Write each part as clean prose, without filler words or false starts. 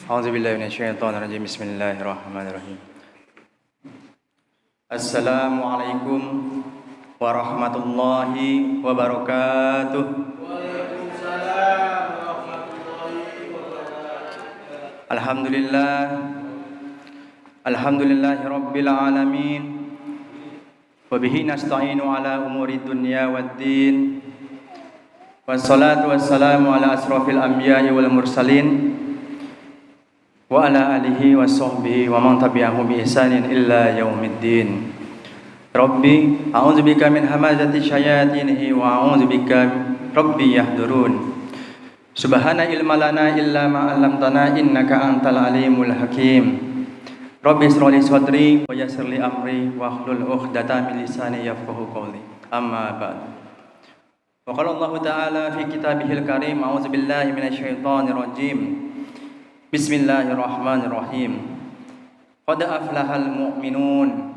A'udzubillahi minasyaitonirrajim. Bismillahirrahmanirrahim. Assalamualaikum warahmatullahi wabarakatuh. Waalaikumsalam warahmatullahi wabarakatuh. Alhamdulillahi rabbil alamin. Wa bihi nasta'inu ala umuri dunya waddin. Wassalatu wassalamu ala asrofil anbiya'i wal mursalin wa ala alihi wa sahbihi wa man tabi'ahum bi ihsanin illa yaumiddin. Rabbi a'udzubika min hamazati syayatinihi wa a'udzubika rabbi yahdurun. Subhana ilma lana illa ma 'allamtana innaka antal alimul hakim. Rabbi ishrah li sadri wa yassir li amri wa hlul 'uqdatam min lisani yafqahu qawli. Amma ba'd. Wa qala Allah ta'ala fi kitabihil karim, a'udzu billahi minasyaitonir rajim. Bismillahirrahmanirrahim. Qad aflahal mu'minun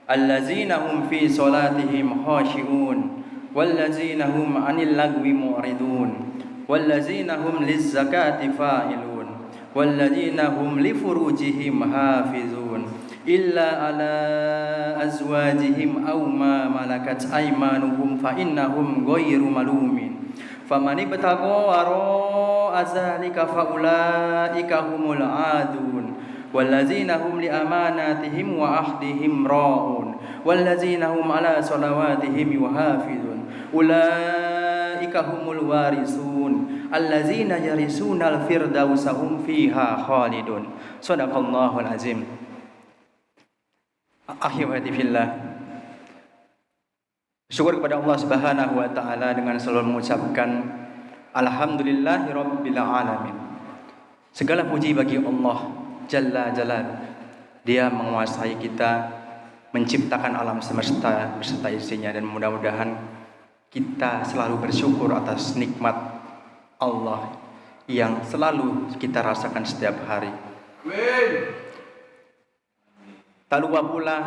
allazina hum fi salatihim khashi'un wallazina hum 'anil lagwi mu'ridun wallazina hum lizzakati fa'ilun wallazina hum li furujihim hafizun illa ala azwajihim aw ma malakat aymanuhum fa innahum ghairu malumin faman ibtagha wara'a zalika faulaika humul aadun wallazina hum li amanatihim wa ahdihim ra'un wallazina hum ala salawatihim yuhafizun ulaika humul warisun allazina yarisunal firdausa hum fiha khalidun. Shadaqallahul azim. Akhirati fillah. Syukur kepada Allah Subhanahu wa taala dengan selalu mengucapkan alhamdulillahirabbil alamin. Segala puji bagi Allah Jalla Jalal. Dia menguasai kita, menciptakan alam semesta beserta isinya, dan mudah-mudahan kita selalu bersyukur atas nikmat Allah yang selalu kita rasakan setiap hari. Tak lupa pula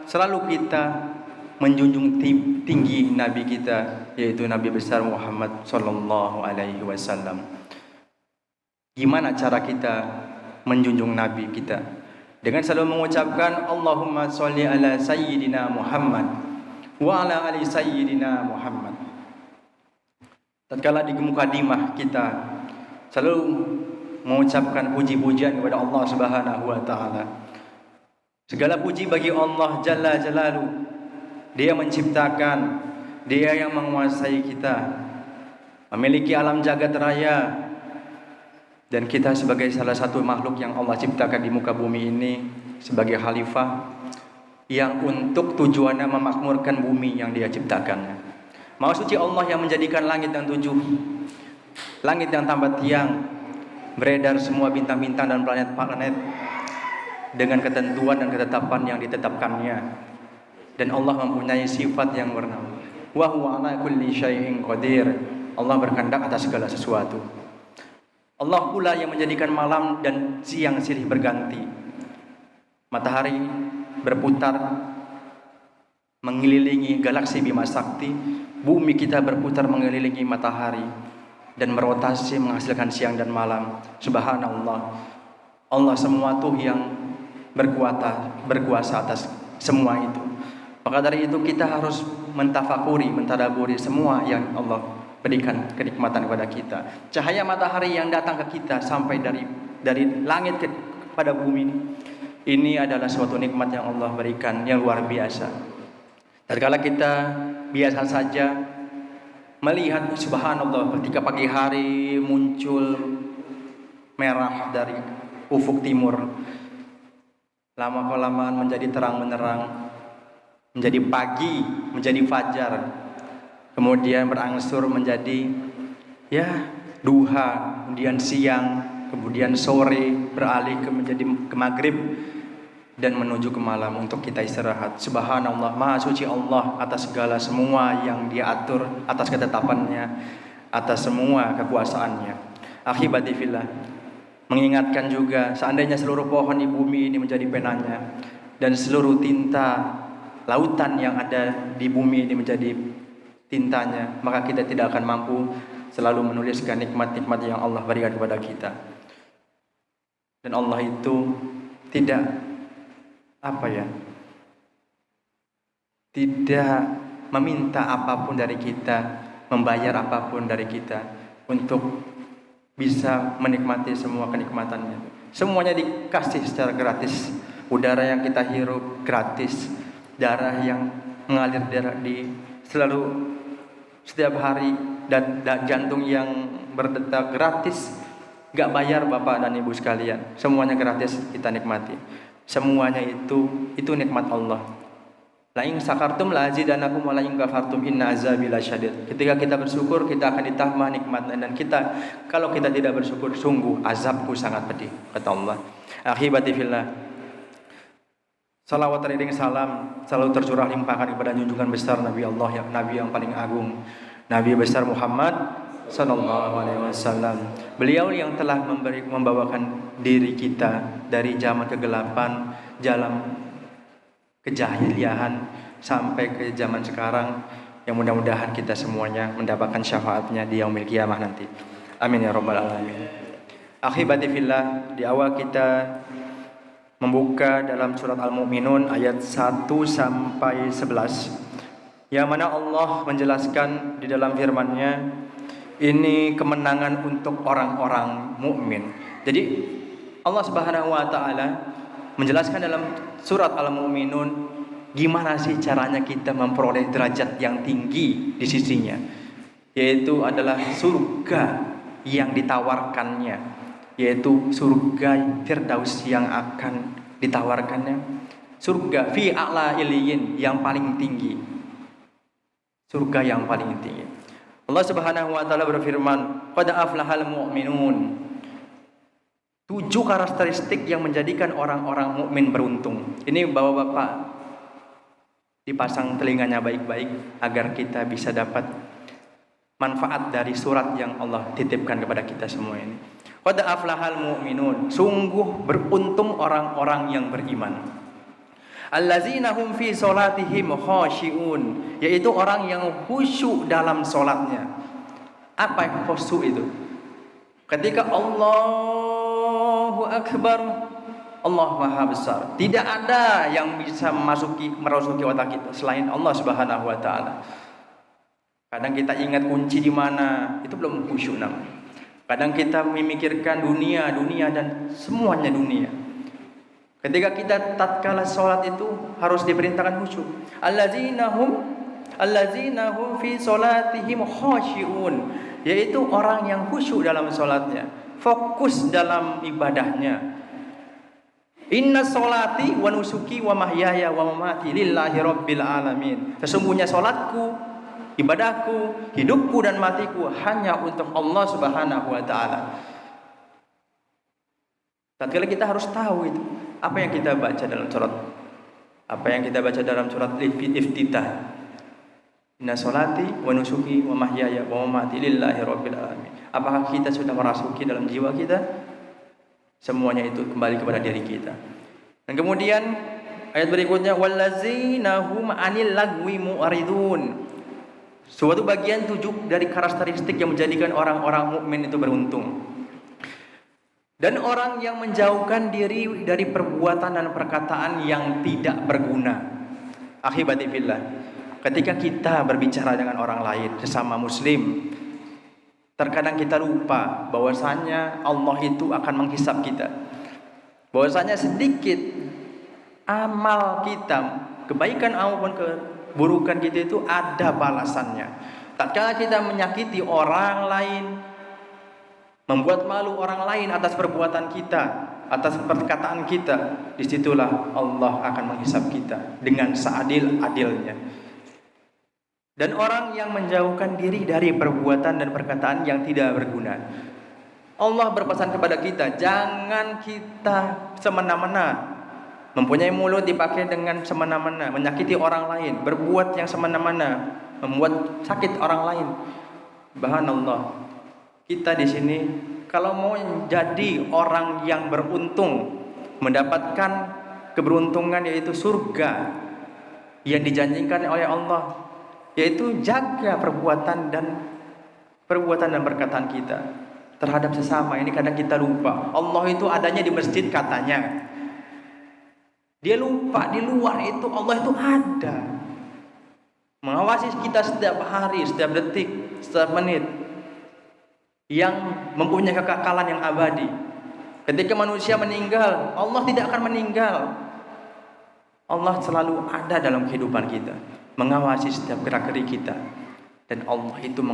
selalu kita menjunjung tinggi Nabi kita, yaitu Nabi besar Muhammad sallallahu alaihi wasallam. Gimana cara kita menjunjung Nabi kita? Dengan selalu mengucapkan Allahumma sholli ala sayyidina Muhammad wa ala ali sayyidina Muhammad. Tatkala di mukadimah kita selalu mengucapkan puji-pujian kepada Allah Subhanahu wa taala. Segala puji bagi Allah Jalla Jalaluhu. Dia menciptakan, Dia yang menguasai kita, memiliki alam jagat raya, dan kita sebagai salah satu makhluk yang Allah ciptakan di muka bumi ini sebagai khalifah yang untuk tujuannya memakmurkan bumi yang Dia ciptakan. Maha suci Allah yang menjadikan langit yang tujuh, langit yang tanpa tiang, beredar semua bintang-bintang dan planet-planet dengan ketentuan dan ketetapan yang ditetapkannya. Dan Allah mempunyai sifat yang bernama wa huwa ala kulli syai'in qadir. Allah berkehendak atas segala sesuatu. Allah pula yang menjadikan malam dan siang silih berganti. Matahari berputar mengelilingi galaksi Bima Sakti, bumi kita berputar mengelilingi matahari dan merotasi menghasilkan siang dan malam. Subhanallah. Allah semua tuh yang berkuasa atas semua itu. Maka dari itu kita harus mentafakuri, mentadaburi semua yang Allah berikan kenikmatan kepada kita. Cahaya matahari yang datang ke kita sampai dari langit kepada bumi ini adalah suatu nikmat yang Allah berikan yang luar biasa. Tatkala kita biasa saja melihat subhanallah ketika pagi hari muncul merah dari ufuk timur, lama-kelamaan menjadi terang menerang, menjadi pagi, menjadi fajar, kemudian berangsur menjadi duha, kemudian siang, kemudian sore, beralih menjadi ke maghrib dan menuju ke malam untuk kita istirahat. Subhanallah, maha suci Allah atas segala semua yang Dia atur, atas ketetapannya, atas semua kekuasaannya. Akhibati fillah, mengingatkan juga seandainya seluruh pohon di bumi ini menjadi penanya dan seluruh tinta lautan yang ada di bumi ini menjadi tintanya, maka kita tidak akan mampu selalu menuliskan nikmat-nikmat yang Allah berikan kepada kita. Dan Allah itu tidak tidak meminta apapun dari kita, membayar apapun dari kita untuk bisa menikmati semua kenikmatannya. Semuanya dikasih secara gratis. Udara yang kita hirup gratis, darah yang mengalir selalu setiap hari, dan jantung yang berdetak gratis. Gak bayar Bapak dan Ibu sekalian, semuanya gratis kita nikmati. Semuanya itu nikmat Allah. La in sakartum la azidanakum wa la in kafartum inna azabi lasyadid. Ketika kita bersyukur, kita akan ditambah nikmatnya, dan kalau kita tidak bersyukur, sungguh azabku sangat pedih, kata Allah. Akhibati fillah. Salawat teriring salam selalu tercurah limpahkan kepada junjungan besar Nabi Allah, Nabi yang paling agung, Nabi besar Muhammad sallallahu alaihi wasallam. Beliau yang telah membawakan diri kita dari zaman kegelapan, jalan kejahiliahan sampai ke zaman sekarang, yang mudah-mudahan kita semuanya mendapatkan syafaatnya di yaumil qiyamah nanti. Amin ya rabbal alamin. Akhibati fillah, di awal kita membuka dalam surat Al-Mu'minun ayat 1 sampai 11, yang mana Allah menjelaskan di dalam firman-Nya, ini kemenangan untuk orang-orang mukmin. Jadi Allah Subhanahu wa taala menjelaskan dalam surat Al-Mu'minun gimana sih caranya kita memperoleh derajat yang tinggi di sisinya, yaitu adalah surga yang ditawarkannya, yaitu surga Firdaus yang akan ditawarkannya, surga fi a'la iliyin yang paling tinggi, surga yang paling tinggi. Allah Subhanahu wa taala berfirman, qad aflahal mu'minun. 7 karakteristik yang menjadikan orang-orang mukmin beruntung. Ini Bapak-bapak dipasang telinganya baik-baik agar kita bisa dapat manfaat dari surat yang Allah titipkan kepada kita semua ini. Qad aflahal mu'minun. Sungguh beruntung orang-orang yang beriman. Allazina hum fi sholatihim khashi'un, yaitu orang yang khusyuk dalam sholatnya. Apa khusyuk itu? Ketika Allahu Akbar, Allah Maha Besar, tidak ada yang bisa merasuki otak kita selain Allah Subhanahu wa taala. Kadang kita ingat kunci di mana, itu belum khusyuk namanya. Kadang kita memikirkan dunia dan semuanya dunia. Ketika kita tatkala sholat itu harus diperintahkan khusyuk. Allazina hum fi sholatihim khashi'un, yaitu orang yang khusyuk dalam sholatnya, fokus dalam ibadahnya. Inna sholati wa nusuki wa mahyaya wa mamati lillahi rabbil alamin. Sesungguhnya sholatku, ibadahku, hidupku dan matiku hanya untuk Allah Subhanahu wa taala. Tatkala kita harus tahu itu, apa yang kita baca dalam surat Iftitah. Inna sholati wa nusuki wa mahyaya wa mamati lillahi rabbil alamin. Apakah kita sudah merasuki dalam jiwa kita? Semuanya itu kembali kepada diri kita. Dan kemudian ayat berikutnya, wallazina hum 'anil lagwi mu'ridun. Suatu bagian 7 dari karakteristik yang menjadikan orang-orang mukmin itu beruntung. Dan orang yang menjauhkan diri dari perbuatan dan perkataan yang tidak berguna. Akhibati fillah, ketika kita berbicara dengan orang lain, sesama muslim, terkadang kita lupa bahwasanya Allah itu akan menghisab kita. Bahwasanya sedikit amal kita, kebaikan maupun keburukan kita itu ada balasannya. Tatkala kita menyakiti orang lain, membuat malu orang lain atas perbuatan kita, atas perkataan kita, disitulah Allah akan menghisab kita dengan seadil-adilnya. Dan orang yang menjauhkan diri dari perbuatan dan perkataan yang tidak berguna, Allah berpesan kepada kita, jangan kita semena-mena, mempunyai mulut dipakai dengan semena-mena, menyakiti orang lain, berbuat yang semena-mena, membuat sakit orang lain. Subhanallah. Kita di sini kalau mau jadi orang yang beruntung, mendapatkan keberuntungan yaitu surga yang dijanjikan oleh Allah, yaitu jaga perbuatan dan perkataan kita, terhadap sesama. Ini kadang kita lupa. Allah itu adanya di masjid katanya. Dia lupa di luar itu Allah itu ada. Mengawasi kita setiap hari, setiap detik, setiap menit. Yang mempunyai kekekalan yang abadi. Ketika manusia meninggal, Allah tidak akan meninggal. Allah selalu ada dalam kehidupan kita, mengawasi setiap gerak-gerik kita. Dan Allah itu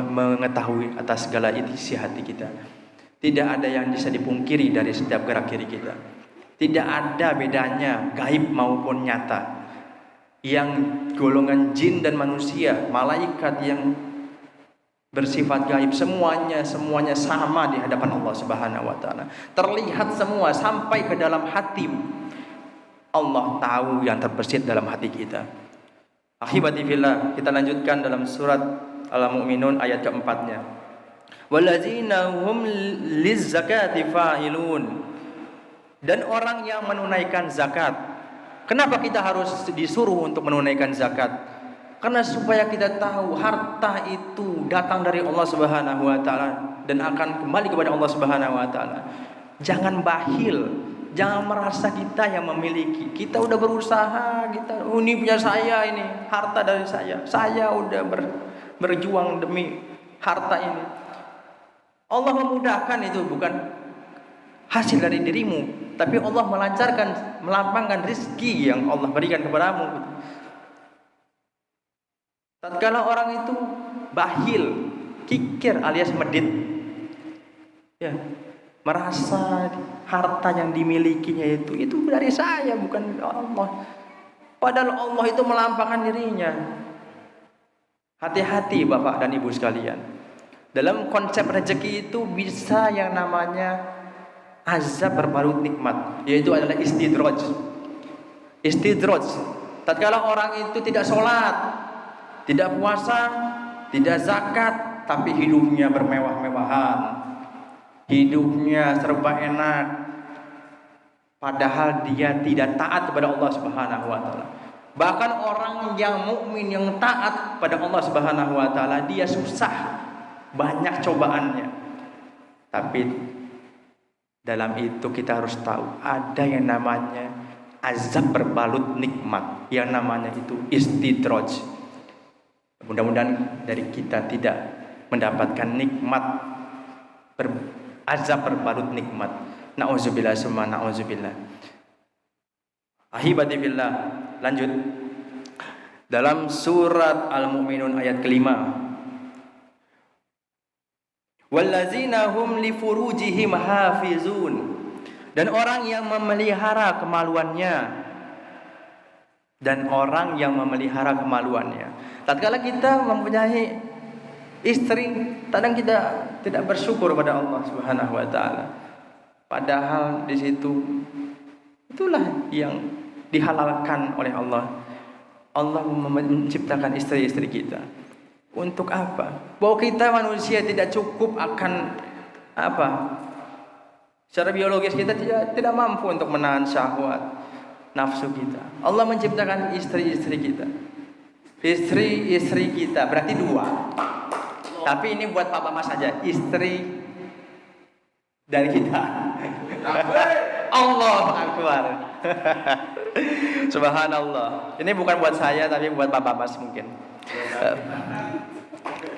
mengetahui atas segala isi hati kita. Tidak ada yang bisa dipungkiri dari setiap gerak-gerik kita. Tidak ada bedanya gaib maupun nyata. Yang golongan jin dan manusia, malaikat yang bersifat gaib, semuanya sama di hadapan Allah Subhanahu wa taala. Terlihat semua sampai ke dalam hati. Allah tahu yang terbesit dalam hati kita. Ahibati fillah, kita lanjutkan dalam surat Al-Mu'minun ayat keempatnya. Wallazina hum lizzakati fa'ilun. Dan orang yang menunaikan zakat. Kenapa kita harus disuruh untuk menunaikan zakat? Karena supaya kita tahu harta itu datang dari Allah Subhanahu wa taala dan akan kembali kepada Allah Subhanahu wa taala. Jangan bakhil, jangan merasa kita yang memiliki. Kita udah berusaha, ini punya saya, ini harta dari saya. Saya udah berjuang demi harta ini. Allah memudahkan, itu bukan hasil dari dirimu, tapi Allah melancarkan, melapangkan rezeki yang Allah berikan kepadamu. Tatkala orang itu bakhil, kikir alias medit, ya, merasa harta yang dimilikinya itu dari saya, bukan Allah. Padahal Allah itu melampangkan dirinya. Hati-hati Bapak dan Ibu sekalian. Dalam konsep rezeki itu bisa yang namanya azab berbalut nikmat, yaitu adalah istidraj. Istidraj. Tatkala orang itu tidak sholat, tidak puasa, tidak zakat, tapi hidupnya bermewah-mewahan, hidupnya serba enak, padahal dia tidak taat kepada Allah Subhanahu wa taala. Bahkan orang yang mukmin yang taat pada Allah Subhanahu wa taala, dia susah, banyak cobaannya. Tapi dalam itu kita harus tahu ada yang namanya azab berbalut nikmat, yang namanya itu istidraj. Mudah-mudahan dari kita tidak mendapatkan nikmat azab berbalut nikmat. Nauzubillah summa nauzubillah. Ahibati billah, lanjut dalam surat Al-Mu'minun ayat kelima. Wallazina hum li furujihim hafizun. Dan orang yang memelihara kemaluannya. Dan orang yang memelihara kemaluannya. Tatkala kita mempunyai istri, kadang kita tidak bersyukur pada Allah Subhanahu wa taala. Padahal di situ itulah yang dihalalkan oleh Allah. Allah menciptakan istri-istri kita. Untuk apa? Bahwa kita manusia tidak cukup akan apa? Secara biologis kita tidak mampu untuk menahan syahwat nafsu kita. Allah menciptakan istri-istri kita. Istri-istri kita berarti dua. Tapi ini buat Papa Mas saja, istri dari kita. Allah Akbar. Subhanallah. Ini bukan buat saya tapi buat Papa Mas mungkin.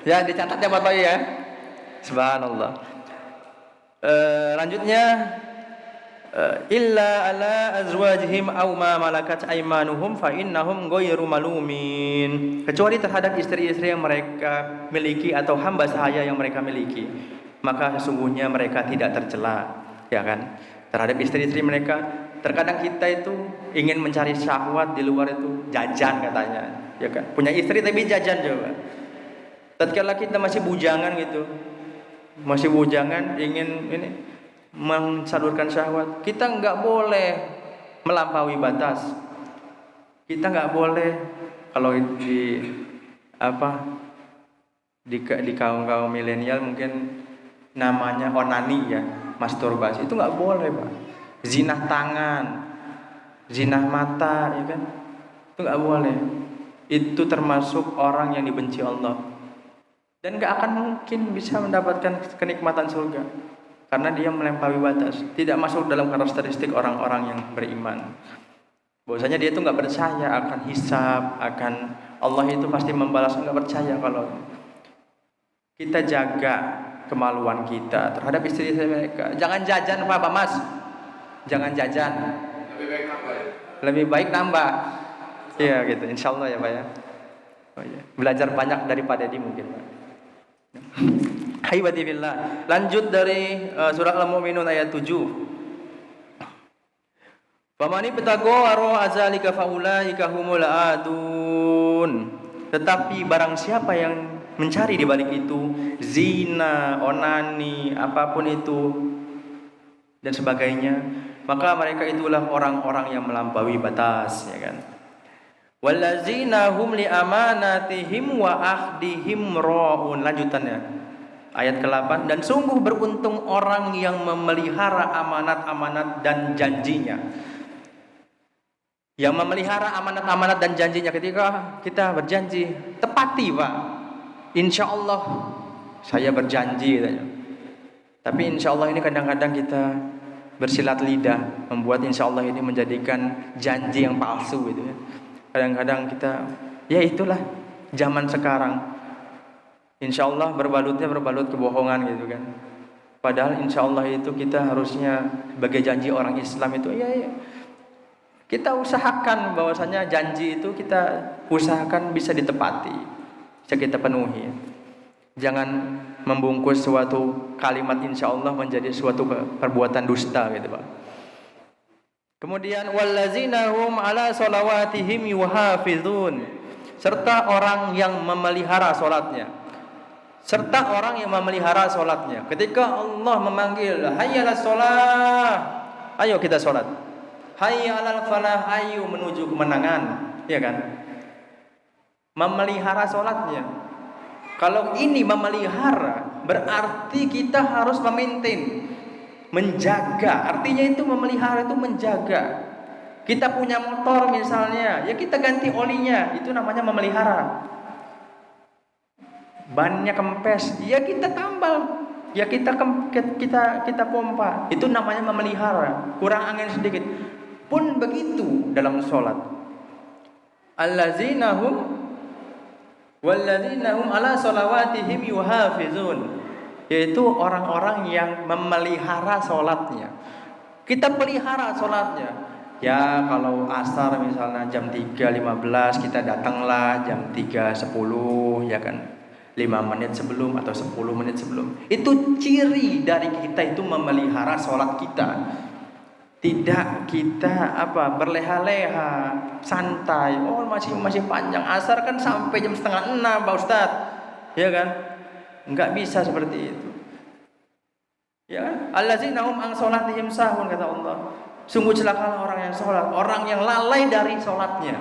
Ya dicatat ya Bapak ya. Subhanallah. Lanjutnya illa ala azwajihim aw ma malakat aymanuhum fa innahum ghairu malumin. Kecuali terhadap istri-istri yang mereka miliki atau hamba sahaya yang mereka miliki, maka sesungguhnya mereka tidak tercela, ya kan? Terhadap istri-istri mereka, terkadang kita itu ingin mencari syahwat di luar itu, jajan katanya, ya kan? Punya istri tapi jajan coba. Tatkala kita masih bujangan gitu, masih bujangan ingin ini mensalurkan syahwat, kita nggak boleh melampaui batas. Kita nggak boleh, kalau di kaum milenial mungkin namanya onani ya, masturbasi, itu nggak boleh Pak. Zinah tangan, zinah mata, ya kan, itu nggak boleh. Itu termasuk orang yang dibenci Allah. dan gak akan mungkin bisa mendapatkan kenikmatan surga karena dia melampaui batas, tidak masuk dalam karakteristik orang-orang yang beriman. Bahwasanya dia itu nggak percaya akan hisab, akan Allah itu pasti membalas, nggak percaya. Kalau kita jaga kemaluan kita terhadap istri mereka, jangan jajan Pak Mas, jangan jajan, lebih baik nambah, iya gitu, insya Allah ya Pak ya. Oh, ya. Belajar banyak daripada di mungkin Pak. Haibati billah. Lanjut dari surah Al-Mu'minun ayat 7. Famani petago aro azalika faulaika humul adun. Tetapi barang siapa yang mencari di balik itu zina, onani, apapun itu dan sebagainya, maka mereka itulah orang-orang yang melampaui batas, ya kan? Wallazina hum li amanatihim wa ahdihim raun. Lanjutannya ayat ke-8, dan sungguh beruntung orang yang memelihara amanat-amanat dan janjinya. Yang memelihara amanat-amanat dan janjinya, ketika kita berjanji, tepati Pak. Insya Allah saya berjanji katanya. Tapi insya Allah ini kadang-kadang kita bersilat lidah, membuat insya Allah ini menjadikan janji yang palsu gitu ya. Kadang-kadang kita, ya itulah zaman sekarang. Insya Allah berbalut kebohongan gitu kan. Padahal insya Allah itu kita harusnya sebagai janji orang Islam itu, ya kita usahakan bahwasanya janji itu kita usahakan bisa ditepati, bisa kita penuhi. Jangan membungkus suatu kalimat insya Allah menjadi suatu perbuatan dusta gitu Pak. Kemudian wallazina hum ala sholawatihim yuhafizun, serta orang yang memelihara salatnya. Serta orang yang memelihara salatnya. Ketika Allah memanggil hayya 'alas shalah, ayo kita salat. Hayya 'alal falah, ayo menuju kemenangan, ya kan? Memelihara salatnya. Kalau ini memelihara, berarti kita harus memaintain, menjaga. Artinya itu memelihara itu menjaga. Kita punya motor misalnya, ya kita ganti olinya, itu namanya memelihara. Bannya kempes, ya kita tambal, ya kita pompa, itu namanya memelihara. Kurang angin sedikit pun begitu dalam sholat. Allazina hum wallazina hum ala sholawatihim yuhafizun, yaitu orang-orang yang memelihara sholatnya. Kita pelihara sholatnya. Ya kalau asar misalnya jam 3.15 kita datanglah jam 3.10, ya kan, 5 menit sebelum atau 10 menit sebelum. Itu ciri dari kita itu memelihara sholat kita. Tidak kita berleha-leha, santai. Oh masih panjang, asar kan sampai jam 5:30 Pak Ustadz, ya kan? Enggak bisa seperti itu. Ya kan? Allazina hum an sholatihim sahun, kata Allah. Sungguh celakalah orang yang sholat, orang yang lalai dari sholatnya,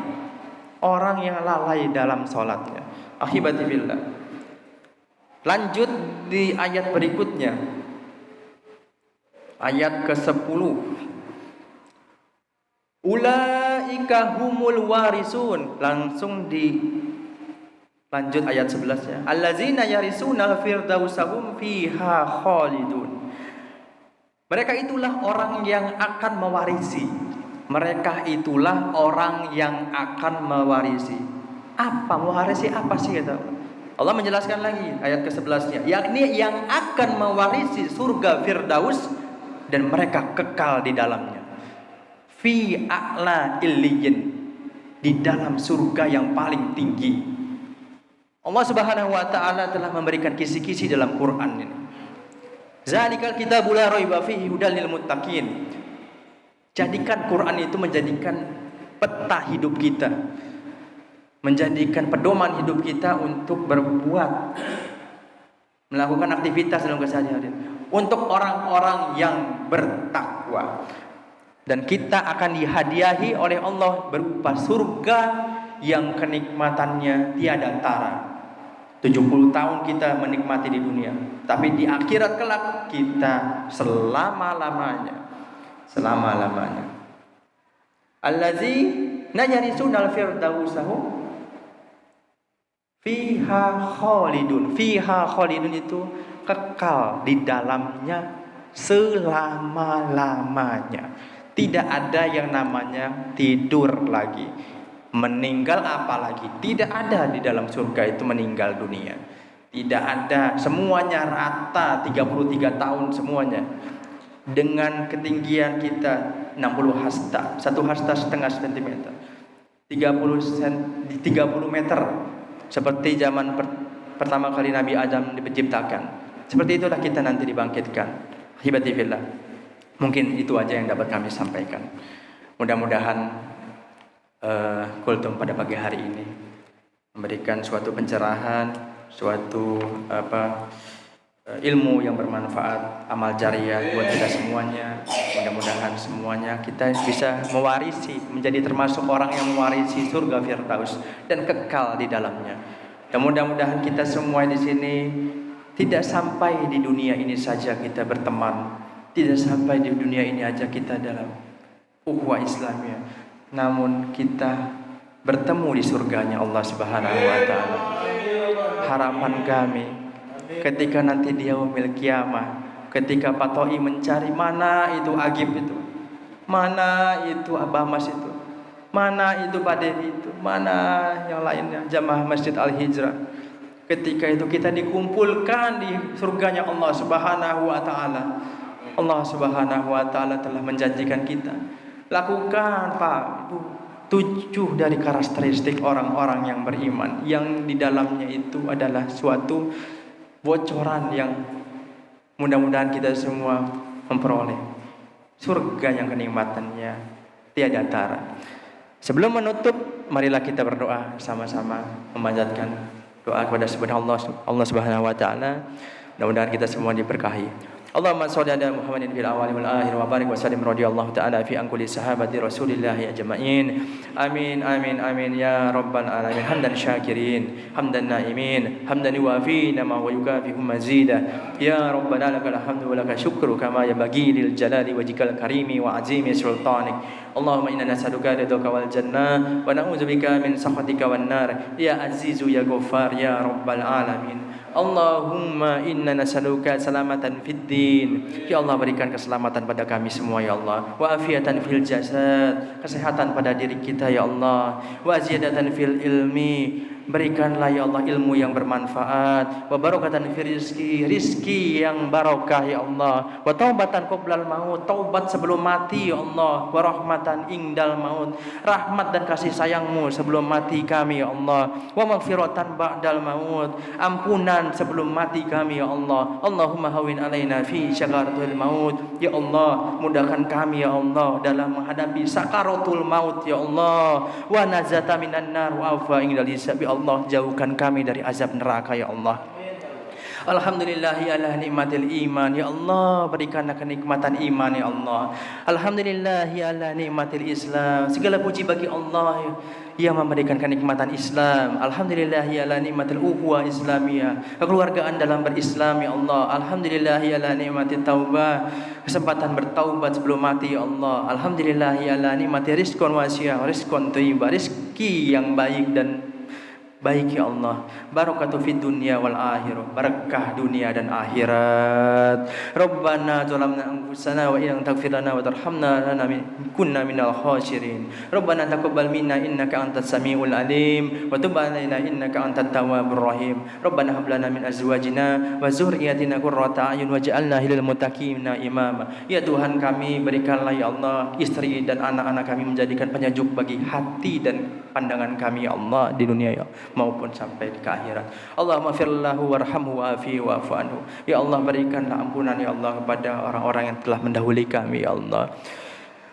orang yang lalai dalam sholatnya. Ahibati billah. Lanjut di ayat berikutnya, ayat ke-10. Ulaika humul warisun. Langsung di lanjut ayat 11-nya. Allazina yarisuna firdausahum fiha khalidun. Mereka itulah orang yang akan mewarisi. Mereka itulah orang yang akan mewarisi. Apa mewarisi apa sih kata Allah menjelaskan lagi ayat ke-11-nya, yakni yang akan mewarisi surga Firdaus dan mereka kekal di dalamnya. Fi a'la illiyin, di dalam surga yang paling tinggi. Allah Subhanahu wa taala telah memberikan kisi-kisi dalam Quran ini. Zalikal kitabul la raiba fihi hudal lil muttaqin. Jadikan Quran itu menjadikan peta hidup kita, menjadikan pedoman hidup kita untuk berbuat, melakukan aktivitas dalam keseharian untuk orang-orang yang bertakwa. Dan kita akan dihadiahi oleh Allah berupa surga yang kenikmatannya tiada tara. 70 tahun kita menikmati di dunia, tapi di akhirat kelak kita selama-lamanya. Selama-lamanya. Allazi najarisunal firdausahum Fiha khalidun. Fiha khalidun itu kekal di dalamnya selama-lamanya. Tidak ada yang namanya tidur lagi, meninggal apalagi. Tidak ada di dalam surga itu meninggal dunia. Tidak ada, semuanya rata 33 tahun semuanya. Dengan ketinggian kita 60 hasta, 1,5 hasta sentimeter. 30 meter. Seperti zaman pertama kali Nabi Adam diciptakan. Seperti itulah kita nanti dibangkitkan. Hibati fillah. Mungkin itu aja yang dapat kami sampaikan. Mudah-mudahan kultum pada pagi hari ini memberikan suatu pencerahan, suatu ilmu yang bermanfaat, amal jariah buat kita semuanya. Mudah-mudahan semuanya kita bisa mewarisi, menjadi termasuk orang yang mewarisi surga Firdaus dan kekal di dalamnya. Dan mudah-mudahan kita semua di sini tidak sampai di dunia ini saja kita berteman, tidak sampai di dunia ini aja kita dalam ukhuwah Islamiyah, namun kita bertemu di surganya Allah Subhanahu wa taala. Harapan kami ketika nanti di yaumil kiamah, ketika Pak Toi mencari mana itu Agib itu, mana itu Abah Mas itu, mana itu Pak Dedi itu, mana yang lainnya jamaah Masjid Al-Hijrah. Ketika itu kita dikumpulkan di surganya Allah Subhanahu wa taala. Allah Subhanahu wa taala telah menjanjikan kita, lakukan Pak Ibu 7 dari karakteristik orang-orang yang beriman, yang di dalamnya itu adalah suatu bocoran yang mudah-mudahan kita semua memperoleh surga yang kenikmatannya tiada tara. Sebelum menutup, marilah kita berdoa sama-sama, memanjatkan doa kepada Allah Subhanahu wa taala. Mudah-mudahan kita semua diberkahi. Allahumma sholli ala Muhammadin fil awwal wal akhir wa barik wa sallim radhiyallahu ta'ala fi an kulli sahabati Rasulillah ajma'in. Amin amin amin ya rabbal alamin. Hamdan syakirin, hamdan naimin, hamdan yuwafi ma wa yukafi mazida. Ya rabbana lakal hamdu wa lakal syukru kama yanbaghi lil jalali wajhikal karimi wa azimi sultanik. Allahumma inna nas'aluka ridhaka wal jannah wa na'udzubika min sakhatika wan nar. Ya azizu ya ghaffar ya rabbal alamin. Allahumma inna nas'aluka salamatan fid din. Ya Allah, berikan keselamatan pada kami semua ya Allah. Wa afiatan fil jasad, kesehatan pada diri kita ya Allah. Wa ziyadatan fil ilmi, berikanlah ya Allah ilmu yang bermanfaat. Wa barakatan fil rizki, rizki yang barokah ya Allah. Wa taubatan qoblal maut, taubat sebelum mati ya Allah. Wa rahmatan indal maut, rahmat dan kasih sayangmu sebelum mati kami ya Allah. Wa maghfiratan ba'dal maut, ampunan sebelum mati kami ya Allah. Allahumma hawin alaina fi syakaratul maut. Ya Allah, mudahkan kami ya Allah dalam menghadapi sakaratul maut ya Allah. Wa nazata minan nar wa afa indal hisab ya Allah, jauhkan kami dari azab neraka ya Allah. Alhamdulillah ala nikmatil iman ya Allah, berikanlah kenikmatan iman ya Allah. Alhamdulillah ala nikmatil Islam, segala puji bagi Allah yang memberikan kenikmatan Islam. Alhamdulillah ala nikmatil ukhuwah Islamiyah, kekeluargaan dalam berislam ya Allah. Alhamdulillah ala nikmatit taubah, kesempatan bertaubat sebelum mati ya Allah. Alhamdulillah ala nikmatil rizqun wasi'ah, rizqun thayyibah, rezeki yang baik dan baik ya Allah. Barakatuh fid dunya wal akhirah, barakah dunia dan akhirat. Rabbana zalamna anfusana wa illam taghfir lana wa tarhamna kunna minal khasirin. Rabbana taqabbal minna innaka antas samiul alim wa tub alaina innaka antat tawwabur rahim. Rabbana hab lana min azwajina wa dzurriyyatina qurrata a'yun waj'alna lil muttaqina imama. Ya Tuhan kami, berikanlah ya Allah istri dan anak-anak kami menjadikan penyejuk bagi hati dan pandangan kami ya Allah di dunia ya maupun sampai ke akhirat. Allahumma firlahu warhamhu wa'afi wa'fu anhu. Ya Allah, berikanlah ampunan ya Allah kepada orang-orang yang telah mendahului kami ya Allah.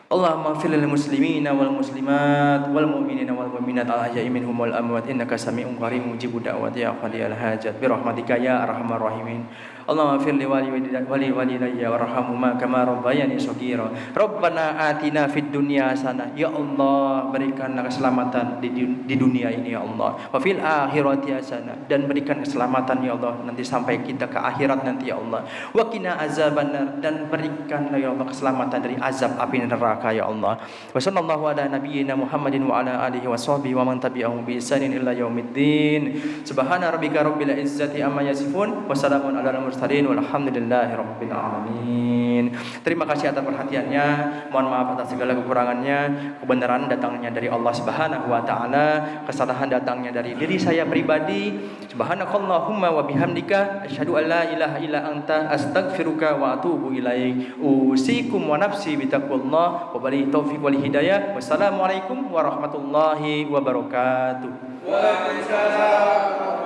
Allahumma fir lil muslimina wal muslimat wal mu'minina wal mu'minat al ahya'i minhum wal amwat innaka sami'un qarib mujibud da'wat ya qadiyal hajat bi rahmatika ya arhamar rahimin. Allahumma fir li walidayya warhamhuma kama rabbayani shaghira. Rabbana atina fid dunya hasanah. Ya Allah, berikanlah keselamatan di dunia ini ya Allah. Wa fil akhirati hasanah, dan berikan keselamatan ya Allah nanti sampai kita ke akhirat nanti ya Allah. Wa qina azabannar, dan berikanlah ya Allah keselamatan dari azab api neraka ya Allah. Wa sallallahu ala nabiyyina Muhammadin wa ala alihi wa sahbihi wa man tabi'ahum bi ihsanin ila yaumiddin. Subhana rabbika rabbil izzati amma yasifun wa salamun alal mursalin walhamdulillahi rabbil alamin. Terima kasih atas perhatiannya. Mohon maaf atas segala kekurangannya. Kebenaran datangnya dari Allah Subhanahu wa taala, kesalahan datangnya dari diri saya pribadi. Subhanakallahumma wa bihamdika asyhadu an la ilaha illa anta astaghfiruka wa atubu ilaik. Usikum wa nafsi bitaqwallah wa bari taufiq wal hidayah. Wassalamualaikum warahmatullahi wabarakatuh. Waalaikumsalam.